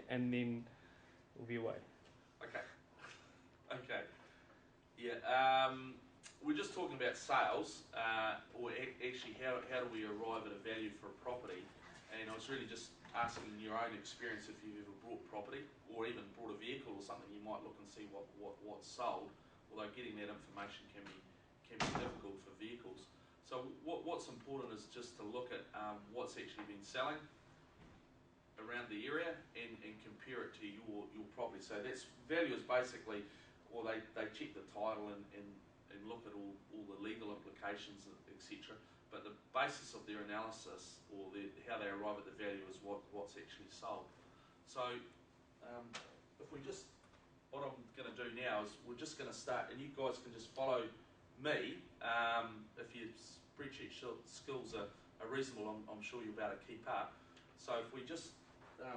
and then VYE. Okay. Okay. Yeah. We're just talking about sales, or actually how do we arrive at a value for a property? And I was really just asking your own experience if you've ever bought property or even bought a vehicle or something. You might look and see what's sold, although getting that information can be difficult for vehicles. So what's important is just to look at what's actually been selling around the area and compare it to your property. So that's value is basically, or they check the title and look at all the legal implications, etc. But the basis of their analysis, or how they arrive at the value, is what's actually sold. So if we just, what I'm going to do now is we're just going to start, and you guys can just follow me. If your spreadsheet skills are reasonable, I'm sure you'll be able to keep up. So if we just, a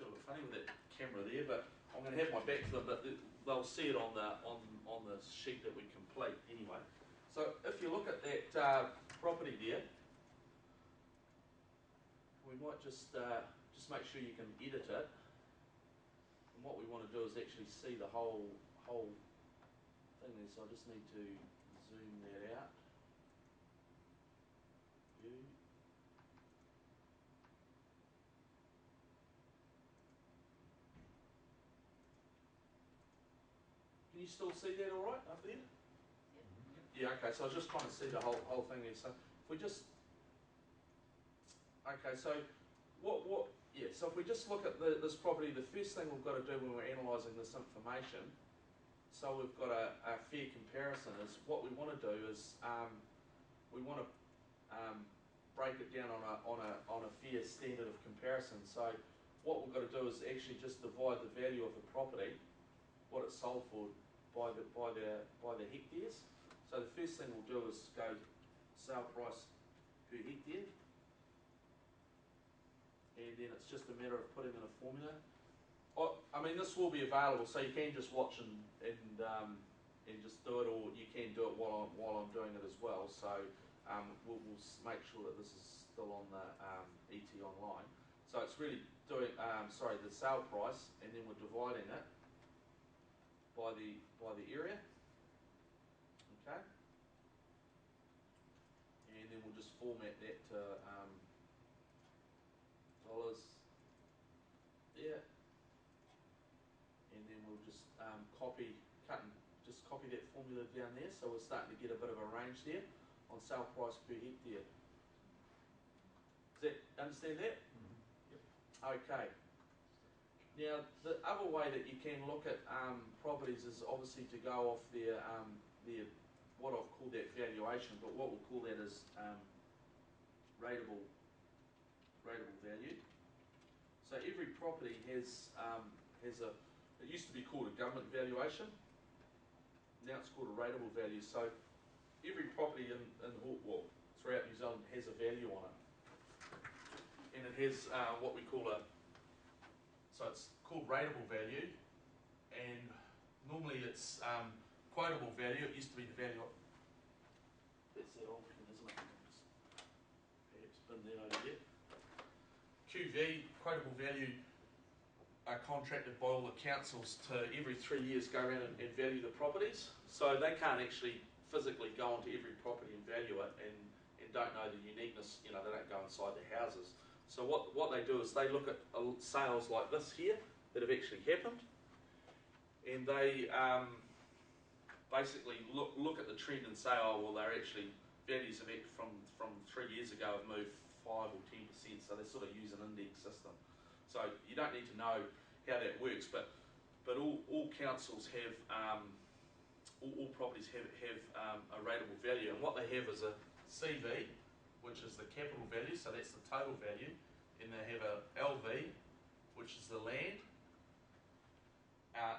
bit funny with that camera there, but I'm going to have my back to them, but they'll see it on the sheet that we complete anyway. So if you look at that property there, we might just make sure you can edit it. And what we want to do is actually see the whole thing there. So I just need to zoom that out. View. Can you still see that all right up there? Yeah, okay, so I was just trying to see the whole thing there. So if we just, okay, so so if we just look at this property, the first thing we've got to do when we're analysing this information, so we've got a fair comparison, is what we want to do is we want to break it down on a fair standard of comparison. So what we've got to do is actually just divide the value of the property, what it's sold for, by the hectares. So the first thing we'll do is go sale price per hectare, and then it's just a matter of putting in a formula. I mean, this will be available, so you can just watch and just do it, or you can do it while I'm doing it as well. So we'll make sure that this is still on the ET online. So it's really doing the sale price, and then we're dividing it by the area. Okay, and then we'll just format that to dollars there, and then we'll just copy that formula down there. So we're starting to get a bit of a range there on sale price per hectare. Does that understand that? Mm-hmm. Yep. Okay. Now the other way that you can look at properties is obviously to go off their what I've called that valuation, but what we'll call that is rateable value. So every property has it used to be called a government valuation, now it's called a rateable value. So every property in Hawke, throughout New Zealand, has a value on it, and it has what we call so it's called rateable value, and normally it's quotable value. It used to be the value of, that's that old pen, isn't it? Perhaps bin that over there. QV, quotable value, are contracted by all the councils to every 3 years go around and value the properties. So they can't actually physically go onto every property and value it, and don't know the uniqueness. You know, they don't go inside the houses. So what they do is they look at sales like this here that have actually happened, and they basically look at the trend and say, oh well, they're actually values of it from 3 years ago have moved 5 or 10%. So they sort of use an index system. So you don't need to know how that works, but all councils have all properties have a rateable value, and what they have is a CV, which is the capital value, so that's the total value, and they have a LV, which is the land,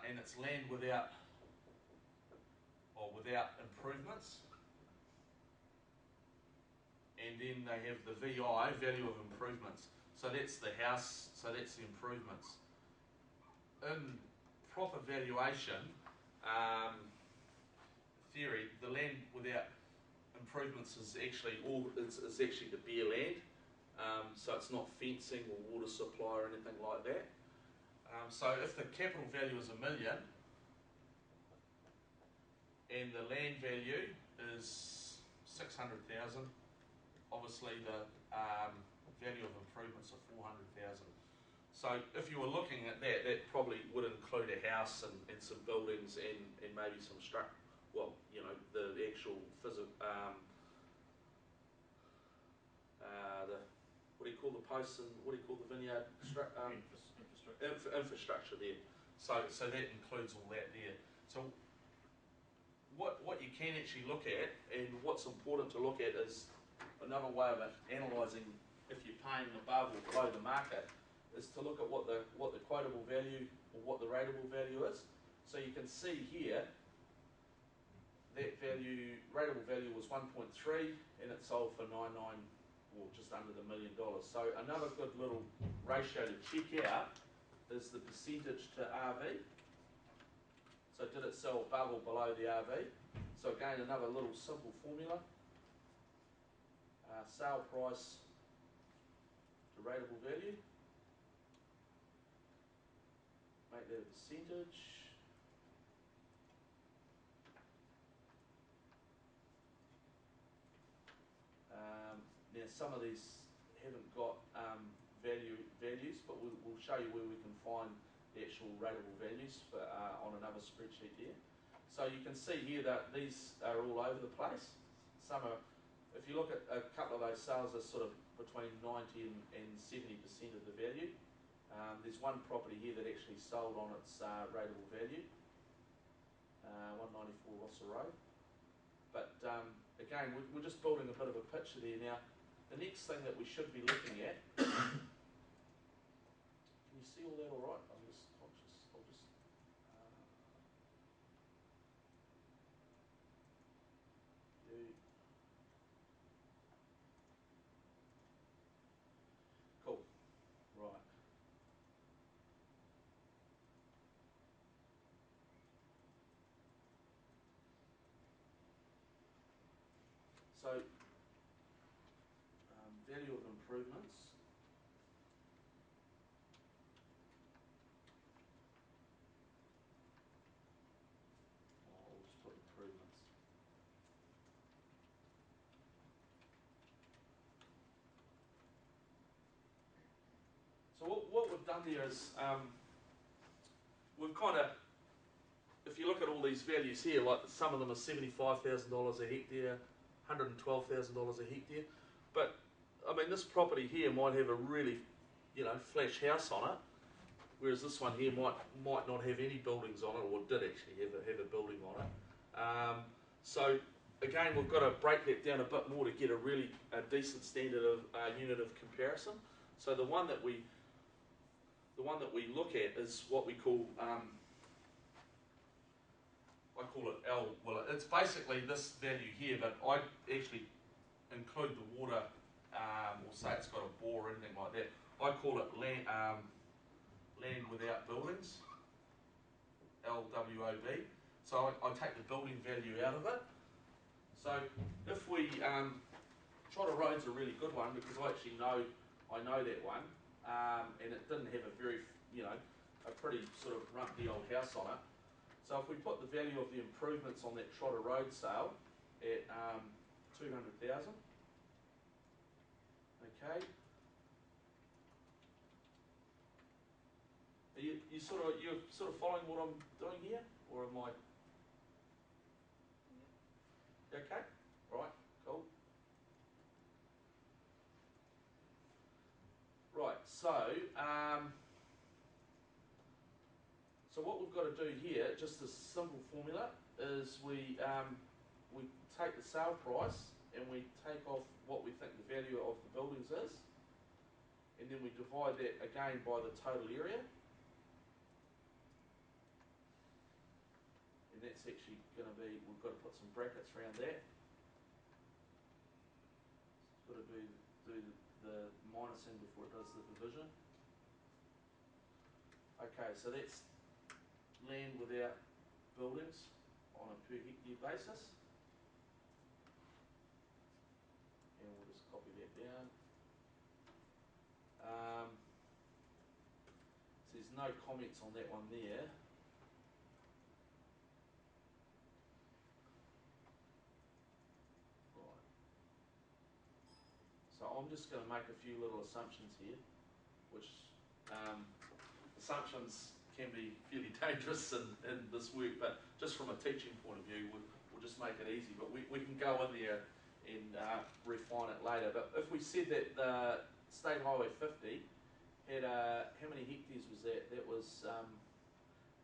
and it's land without improvements, and then they have the VI, value of improvements, so that's the house, so that's the improvements. In proper valuation theory, the land without improvements is actually is actually the bare land, So it's not fencing or water supply or anything like that. So if the capital value is $1 million and the land value is 600,000, obviously the value of improvements are 400,000. So if you were looking at that, that probably would include a house and some buildings and maybe some the actual physical, what do you call the posts and what do you call the vineyard infrastructure there. So that includes all that there. So what you can actually look at, and what's important to look at, is another way of analysing if you're paying above or below the market, is to look at what the quotable value or what the rateable value is. So you can see here that rateable value was 1.3 and it sold for 99 or just under the $1 million. So another good little ratio to check out is the percentage to RV. So did it sell above or below the RV? So again, another little simple formula. Sale price to rateable value. Make that a percentage. Now some of these haven't got values, but we'll show you where we can find the actual rateable values for, on another spreadsheet there. So you can see here that these are all over the place. Some are, if you look at a couple of those sales, are sort of between 90 and 70% of the value. There's one property here that actually sold on its rateable value, 194 Rossa Road. But again, we're just building a bit of a picture there. Now, the next thing that we should be looking at, can you see all that all right? I'm just conscious, cool, right. So, value of improvements. I'll just put improvements. So what we've done there is, we've kind of, if you look at all these values here, like some of them are $75,000 a hectare, $112,000 a hectare, but I mean this property here might have a really, flash house on it, whereas this one here might not have any buildings on it, or did actually have a building on it. So again, we've got to break that down a bit more to get a decent standard of unit of comparison. So the one that we look at is what we call, I call it L. Well, it's basically this value here, but I actually include the water, or say it's got a bore or anything like that. I call it land without buildings, LWOB. So I take the building value out of it. So if we, Trotter Road's a really good one because I actually know that one, and it didn't have a very, a pretty sort of rumpy old house on it. So if we put the value of the improvements on that Trotter Road sale at 200,000, okay. You're sort of following what I'm doing here, or am I? Okay, right, cool. Right, so what we've got to do here, just a simple formula, is we take the sale price and we take off what we think the value of the buildings is, and then we divide that again by the total area. And that's actually going to be, we've got to put some brackets around that. It's got to do the minusing before it does the division. Okay, so that's land without buildings on a per hectare basis. And we'll just copy that down. So there's no comments on that one there. Right. So I'm just going to make a few little assumptions here, which assumptions can be fairly dangerous in this work, but just from a teaching point of view, we'll just make it easy. But we can go in there and refine it later. But if we said that the State Highway 50 had how many hectares was that? That was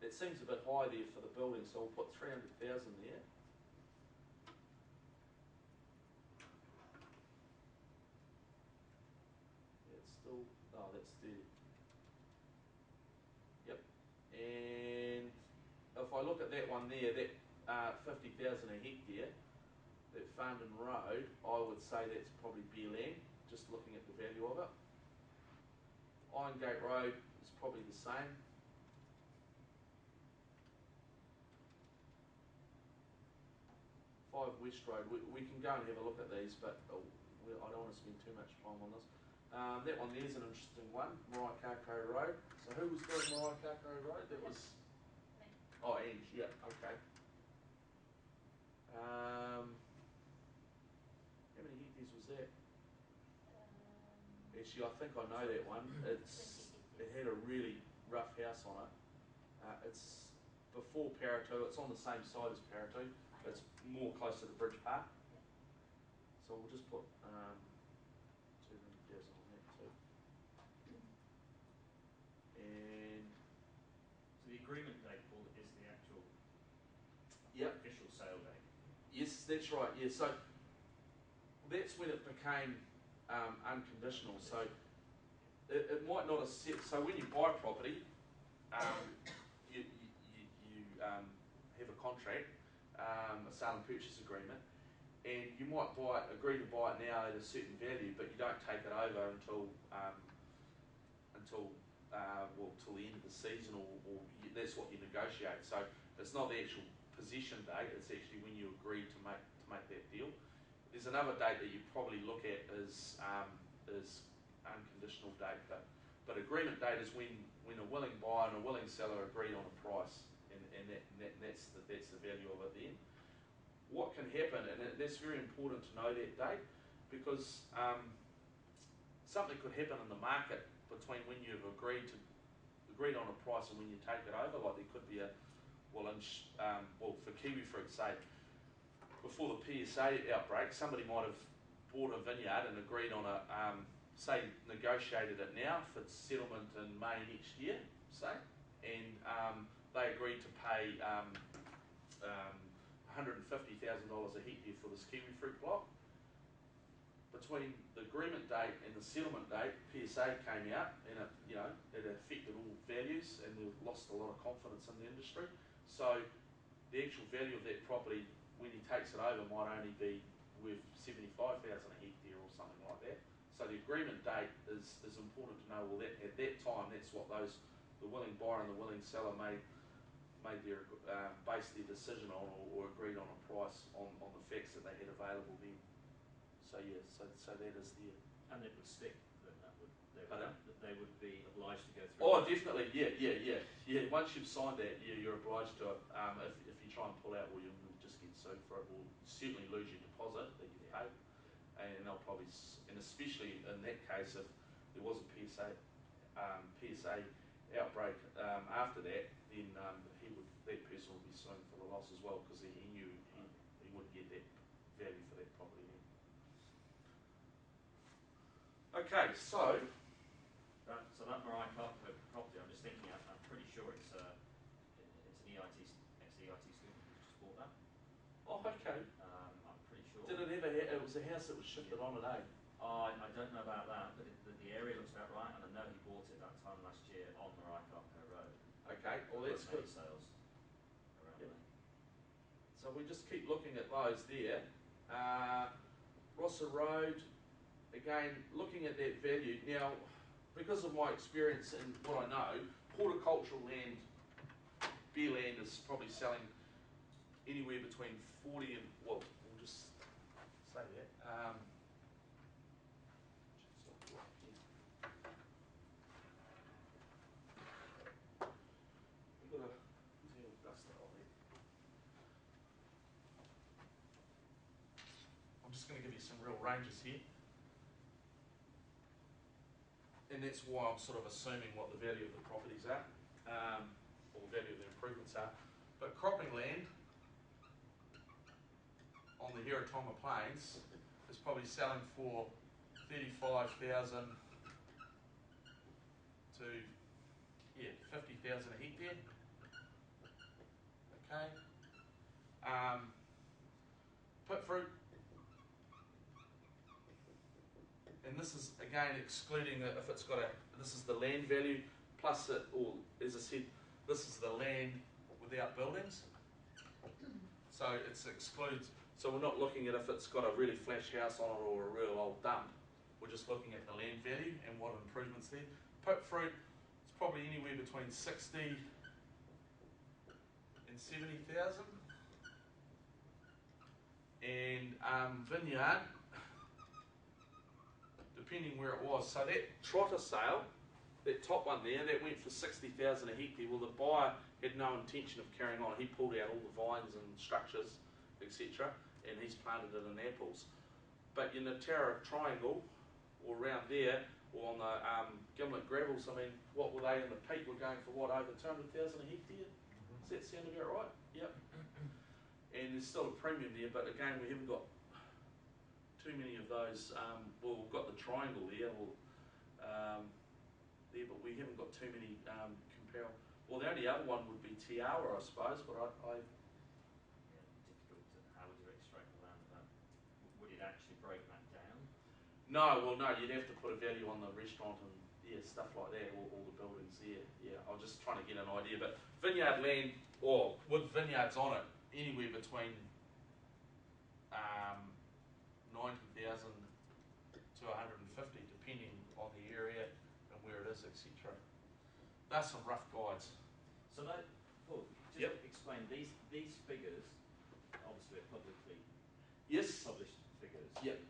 that seems a bit high there for the building, so we'll put 300,000 there. Yeah, it's still that's 30. Yep. And if I look at that one there, that 50,000 a hectare, that Farndon Road, I would say that's probably bare land, just looking at the value of it. Irongate Road is probably the same. Five West Road, we can go and have a look at these, but I don't want to spend too much time on this. That one there's an interesting one, Mariah Road. So who was doing Mariah Road? That was... Oh, Ange, yeah, okay. How many hectares was that? Actually, I think I know that one. It had a really rough house on it. It's before Paratou. It's on the same side as Paratou. It's more closer to Bridge Park. So we'll just put 200,000 on that too. And so the agreement date, Paul, is the actual official sale date. Yes, that's right. Yeah, so that's when it became unconditional. So it might not have set. So when you buy property, you have a contract, a sale and purchase agreement, and you might agree to buy it now at a certain value, but you don't take it over until till the end of the season, or that's what you negotiate. So it's not the actual possession date; it's actually when you agree to make that deal. There's another date that you probably look at is unconditional date, but agreement date is when a willing buyer and a willing seller agreed on a price, and that's the value of it then. What can happen, and that's very important to know that date, because something could happen in the market between when you've agreed on a price and when you take it over. Like there could be for kiwifruit's sake, before the PSA outbreak, somebody might have bought a vineyard and agreed on a negotiated it now for settlement in May next year, say, and they agreed to pay $150,000 a hectare for this kiwifruit block. Between the agreement date and the settlement date, PSA came out, and it affected all values, and they've lost a lot of confidence in the industry. So the actual value of that property when he takes it over might only be worth $75,000 a hectare or something like that. So the agreement date is important to know. Well, at that time, that's what the willing buyer and the willing seller made their based their decision on, or agreed on a price on the facts that they had available then. So yeah, so that is there. And it would stick. They would be obliged to go through. Oh, definitely, yeah. Once you've signed that, you're obliged to. If you try and pull out, well, you'll just get sued for it. Or certainly lose your deposit that you've paid, and they'll probably, and especially in that case, if there was a PSA outbreak after that, then that person would be suing for the loss as well, because he knew he wouldn't get that value for that property then. Okay, so that Mariah Carter property, I'm just thinking, I'm pretty sure it's an ex-EIT student who's just bought that. Oh, okay. I'm pretty sure. Did it ever? It was a house that was shifted on at A. I don't know about that, but the area looks about right, and I know he bought it that time last year on Mariah Carter Road. Okay, well that's good. Sales around there. So we just keep looking at those there. Rossa Road, again, looking at that value. Now, because of my experience and what I know, horticultural land, bare land is probably selling anywhere between 40 and, well, we'll just say that. just going to give you some real ranges here. And that's why I'm sort of assuming what the value of the properties are, or the value of the improvements are. But cropping land on the Herotama Plains is probably selling for 35,000 to 50,000 a hectare. Okay. Pit fruit, and this is again excluding if it's got this is the land value plus it, or as I said, this is the land without buildings. So it excludes, so we're not looking at if it's got a really flash house on it or a real old dump. We're just looking at the land value and what improvements there. Pit fruit, it's probably anywhere between 60 and 70,000. And vineyard, depending where it was. So that trotter sale, that top one there, that went for 60,000 a hectare. Well, the buyer had no intention of carrying on. He pulled out all the vines and structures, etc., and he's planted it in apples. But in the Tara Triangle, or around there, or on the Gimlet Gravels, I mean, what were they in the peak? Were going for what, over 200,000 a hectare? Does that sound about right? Yep. And there's still a premium there, but again, we haven't got too many of those. Well, we've got the triangle there, there, but we haven't got too many comparable. Well, the only other one would be Tiawa, I suppose, but I difficult to, how would you extract the land of that? Would it actually break that down? No, well, no, you'd have to put a value on the restaurant and stuff like that, all the buildings there. Yeah, I was just trying to get an idea, but vineyard land, or with vineyards on it, anywhere between 90,000 to 150, depending on the area and where it is, etc. That's some rough guides. So that, Paul, just explain these figures. Obviously, are publicly published figures. Yep.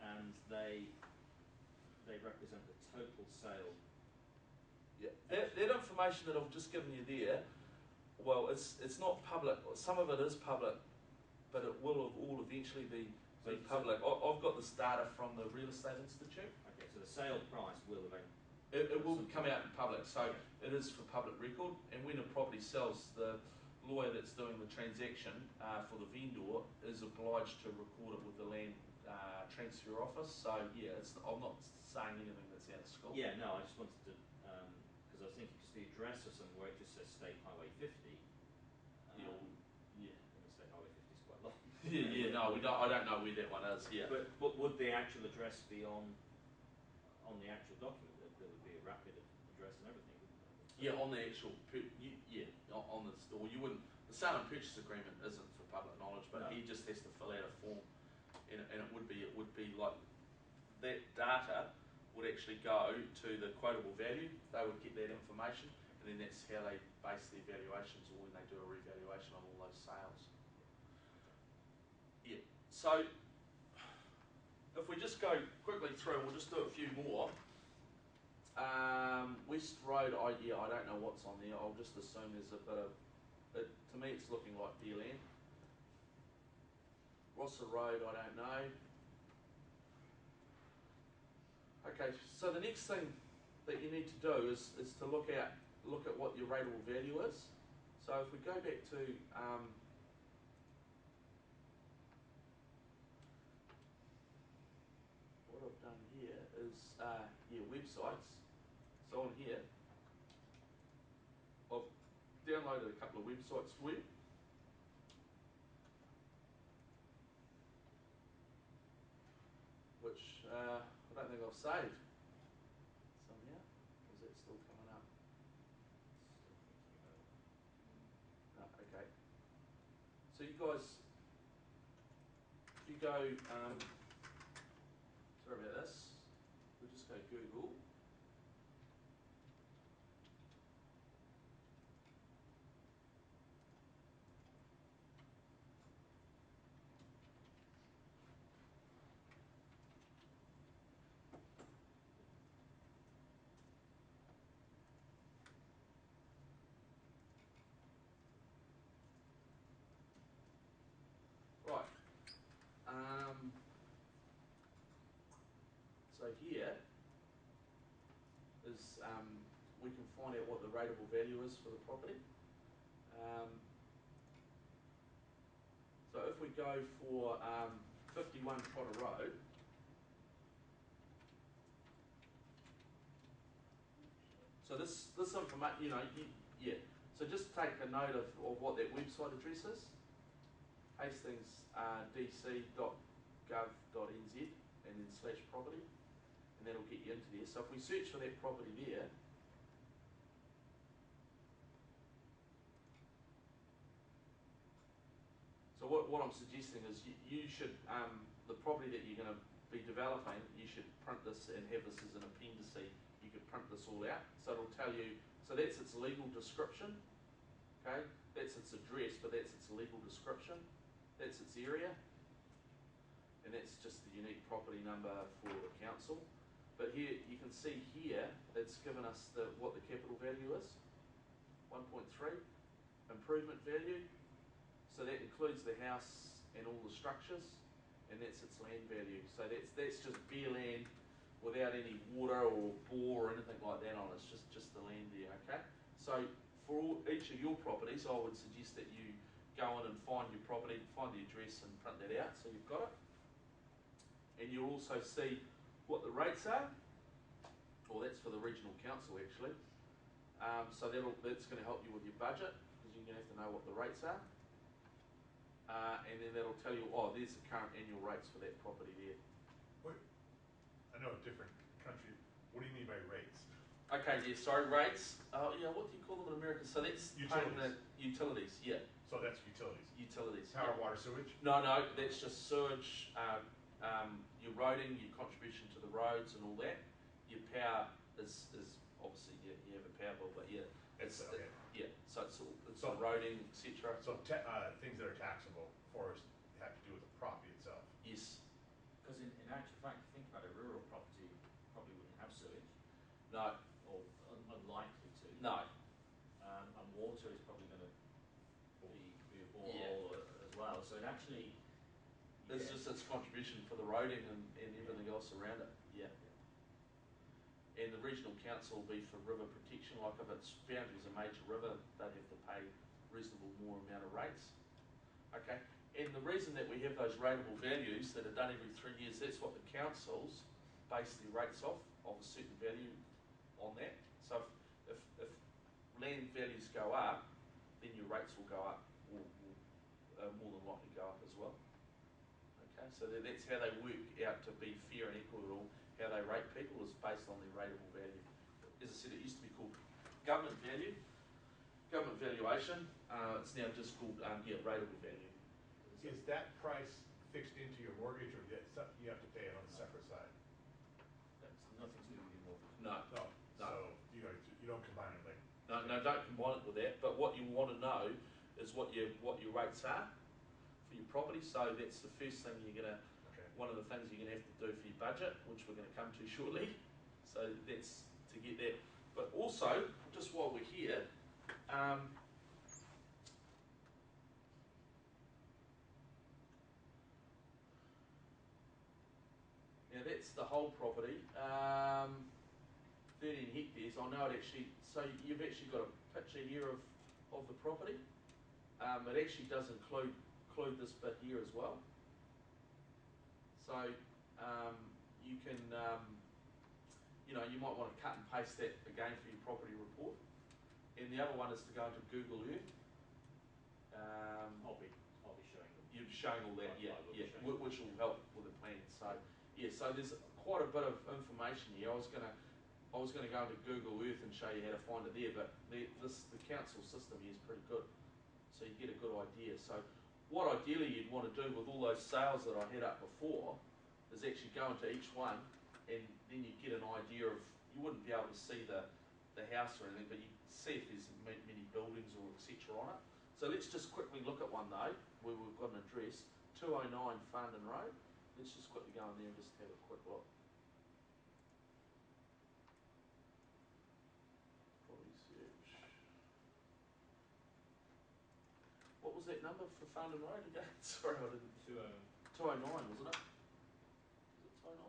And they represent the total sale. Yeah. That information that I've just given you there, well, it's not public. Some of it is public, but it will all eventually be public. I've got this data from the Real Estate Institute. Okay, so the sale price will eventually. It will come out in public, so it is for public record. And when a property sells, the lawyer that's doing the transaction for the vendor is obliged to record it with the land transfer office. So yeah, I'm not saying anything that's out of scope. Yeah, no, I just wanted to, because I was thinking, because the address or somewhere it just says State Highway 50. State Highway 50 is quite long. No, I don't know where that one is. Yeah. But would the actual address be on the actual document? There would be a rapid address and everything, wouldn't there? Yeah, on the actual, on the store. You wouldn't. The sale and purchase agreement isn't for public knowledge, but he just has to fill out a form, and it would be like that data would actually go to the quotable value. They would get that information, and then that's how they base their valuations, or when they do a revaluation on all those sales. Yeah. So if we just go quickly through, we'll just do a few more. West Road, I don't know what's on there. I'll just assume there's a bit of, to me it's looking like bare land. Rossa Road, I don't know. Okay, so the next thing that you need to do is to look at what your rateable value is. So if we go back to what I've done here is websites. So on here, I've downloaded a couple of websites for you. Which I don't think I've saved somehow. Is that still coming up? No, okay. So you guys, if you go, sorry about this, we'll just go Google. Right. here is we can find out what the rateable value is for the property. So if we go for 51 Potter Road, so this information, you know, yeah. So just take a note of what that website address is, hastings.dc.gov.nz, and then /property, and that'll get you into there. So if we search for that property there, so what I'm suggesting is you should, the property that you're going to be developing, you should print this and have this as an appendice. You could print this all out, so it'll tell you, so that's its legal description, okay, that's its address, but that's its legal description, that's its area, and that's just the unique property number for the council. But here, you can see here, it's given us what the capital value is, 1.3, improvement value, so that includes the house and all the structures, and that's its land value. So that's just bare land without any water or bore or anything like that on it. It's just the land there, okay? So for each of your properties, I would suggest that you go in and find your property, find the address and print that out so you've got it. And you'll also see what the rates are. Well, that's for the regional council actually. So that's going to help you with your budget because you're going to have to know what the rates are. And then that'll tell you, oh, there's the current annual rates for that property there. I know a different country. What do you mean by rates? Okay, yeah, sorry, rates. Yeah, what do you call them in America? So that's utilities. The utilities, yeah. So that's utilities. Utilities. Power, yeah. water, sewage? No, that's just sewage, your roading, your contribution to the roads and all that. Your power is obviously, yeah, you have a power bill, but yeah, it's okay. yeah. So it's the roading, etc. So things that are taxable for us have to do with the property itself. Yes. Because in actual fact, if you think about a rural property, probably wouldn't have sewage. No. Or unlikely to. No. And water is probably going to be a borehole as well. So it actually... It's just its contribution for the roading and everything else around it. Yeah. And the regional council will be for river protection. Like if it's found as a major river, they'd have to pay reasonable more amount of rates. Okay. And the reason that we have those rateable values that are done every 3 years, that's what the councils base their rates off, of a certain value on that. So if land values go up, then your rates will go up, or more than likely go up as well. Okay, so that's how they work out to be fair and equitable. How they rate people is based on their rateable value. As I said, it used to be called government value, government valuation. It's now just called rateable value. Is that price fixed into your mortgage, or you have to pay it on a separate side? That's nothing to do with your mortgage. No. So you don't combine it like. No, don't combine it with that. But what you want to know is what your rates are for your property. So that's the first thing you're gonna. Okay. One of the things you're gonna have to do for your budget, which we're gonna come to shortly. So that's to get that. But also, just while we're here. Now that's the whole property, 13 hectares. I know it actually, so you've actually got a picture here of the property. It actually does include this bit here as well. So you can, you might want to cut and paste that again for your property report. And the other one is to go into Google Earth. I'll be showing them. You're showing all that, yeah, which will help with the plan. So yeah, so there's quite a bit of information here. I was gonna go into Google Earth and show you how to find it there, but the council system here is pretty good, so you get a good idea. So what ideally you'd want to do with all those sales that I had up before is actually go into each one, and then you get an idea of, you wouldn't be able to see the house or anything, but you see if there's many buildings or etc. on it. So let's just quickly look at one though, where we've got an address, 209 Farndon Road. Let's just quickly go in there and just have a quick look. Property search. What was that number for Farndon Road again? Sorry, I didn't. 209, wasn't it? Was it 209?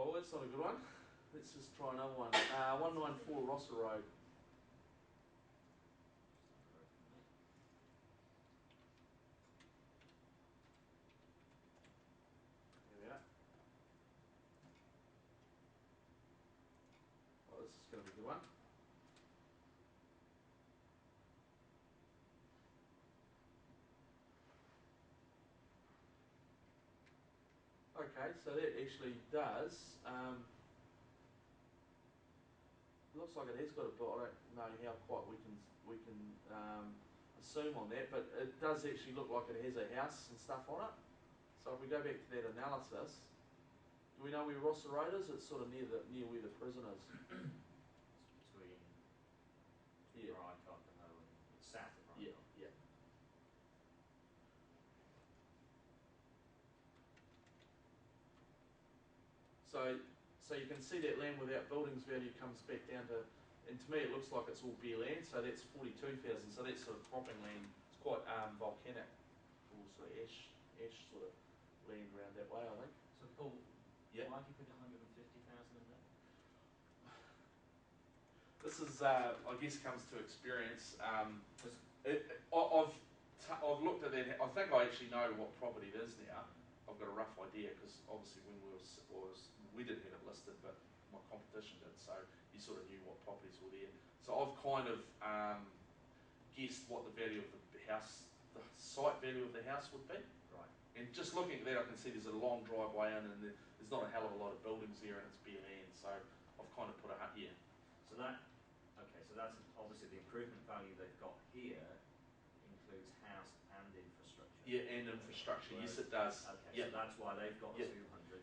Oh, that's not a good one. Let's just try another one. 194 Rosser Road. There we are. Oh, this is going to be a good one. Okay, so that actually does. Looks like it has got a bit. I don't know how quite we can assume on that, but it does actually look like it has a house and stuff on it. So if we go back to that analysis, do we know where Rosser Road is? It's sort of near where the prison is. It's between Rycock and Owen. It's south of Rycock. Yeah. So you can see that land without buildings value comes back down to, and to me it looks like it's all bare land, so that's 42,000, so that's sort of cropping land. It's quite volcanic, all sort of ash sort of land around that way, I think. So Paul, Yeah. why do you put 150,000 in there? This is, I guess, comes to experience. I've looked at that. I think I actually know what property it is now. I've got a rough idea because obviously when we didn't have it listed, but my competition did, so you sort of knew what properties were there. So I've kind of guessed what the value of the house, the site value of the house would be. Right. And just looking at that, I can see there's a long driveway in, and there's not a hell of a lot of buildings there, and it's bare land. So I've kind of put a yeah. So that's obviously the improvement value they've got here includes house and infrastructure. Yeah, and infrastructure. Yes, it does. Okay, yeah. so that's why they've got 200.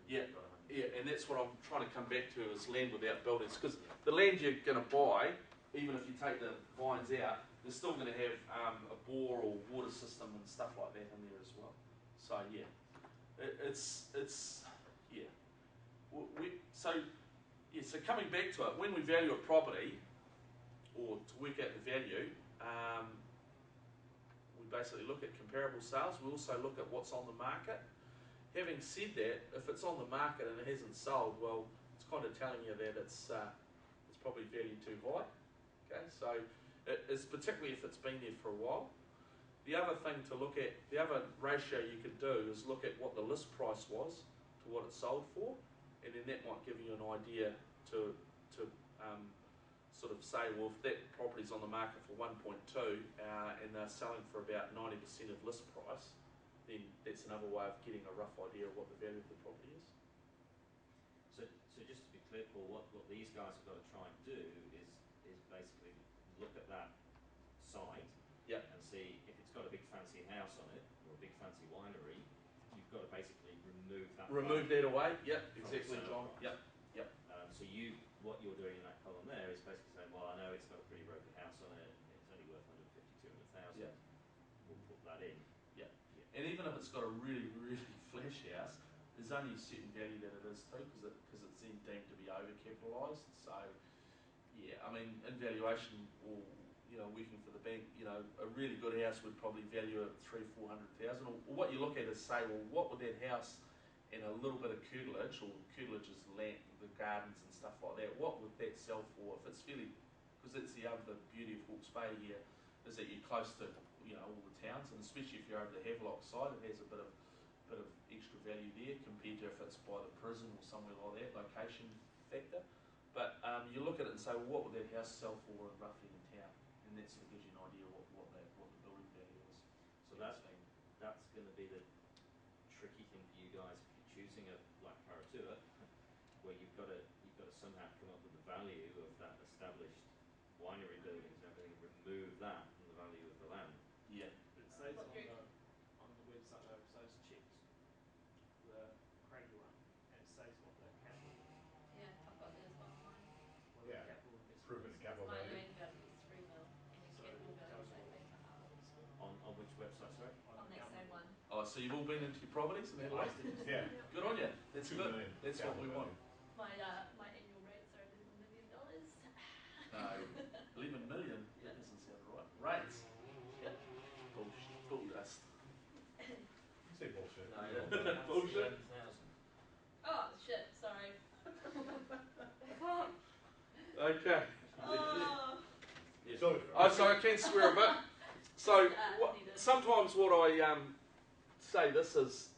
Yeah. Got 100. Yeah, and that's what I'm trying to come back to is land without buildings, because the land you're going to buy, even if you take the vines out, they're still going to have a bore or water system and stuff like that in there as well. So yeah, it's yeah. So coming back to it, when we value a property or to work out the value, we basically look at comparable sales. We also look at what's on the market. Having said that, if it's on the market and it hasn't sold, well, it's kind of telling you that it's probably valued too high. Okay, so it's particularly if it's been there for a while. The other thing to look at, the other ratio you could do is look at what the list price was to what it sold for, and then that might give you an idea to sort of say, well, if that property's on the market for 1.2 and they're selling for about 90% of list price, then that's another way of getting a rough idea of what the value of the property is. So just to be clear, Paul, what these guys have got to try and do is basically look at that site and see if it's got a big fancy house on it or a big fancy winery, you've got to basically remove that. Remove that away. Yep, exactly, John. Yep. So what you're doing in that column there is basically saying, well, I know it's got a pretty ropey house on it. It's only worth 150,000, 200,000. Yeah. We'll put that in. And even if it's got a really, really flash house, there's only a certain value that it is too, because it's then deemed to be overcapitalised. So, yeah, I mean, in valuation, or working for the bank, a really good house would probably value at 300,000, 400,000. Or what you look at is say, well, what would that house and a little bit of curtilage, or curtilage is land, the gardens and stuff like that, what would that sell for if it's fairly? Because that's the other beauty of Hawke's Bay here, is that you're close to all the towns, and especially if you're over the Havelock side, it has a bit of extra value there compared to if it's by the prison or somewhere like that, location factor. But you look at it and say, well, what would that house sell for roughly in town, and that sort of gives you an idea what the building value is. So that's going to be the tricky thing for you guys if you're choosing a Black Paratuba, where you've got to somehow come up with the value of that established winery buildings and everything, remove that from the value of the land. Yeah. It says on the website though, so I just checked the Craigie one, and it says what the capital. Yeah, I've got it as well. What Yeah. the capital investment Proven is. capital Mine value. only value is 3 mil, and you So get more it value tells so you later. On which website, sorry? On that same one. Oh, so you've all been into your properties and Yeah. Adelaide? Yeah. Good on you. That's 2 good. million That's what we capital want. My annual rates are $11 million. No, 11 million. Yeah. That doesn't sound right. Rates. Yeah. Bullshit. Bull dust. You say bullshit. No, Bullshit. 11,000. Oh shit, sorry. Okay. Oh. Yeah. So, So I can swear a bit. So sometimes what I say this is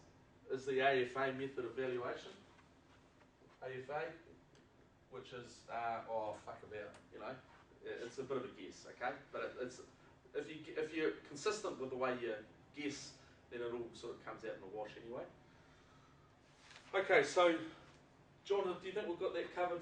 the AFA method evaluation. AFA, which is it's a bit of a guess, okay? But it's if you're consistent with the way you guess, then it all sort of comes out in the wash anyway. Okay, so John, do you think we've got that covered?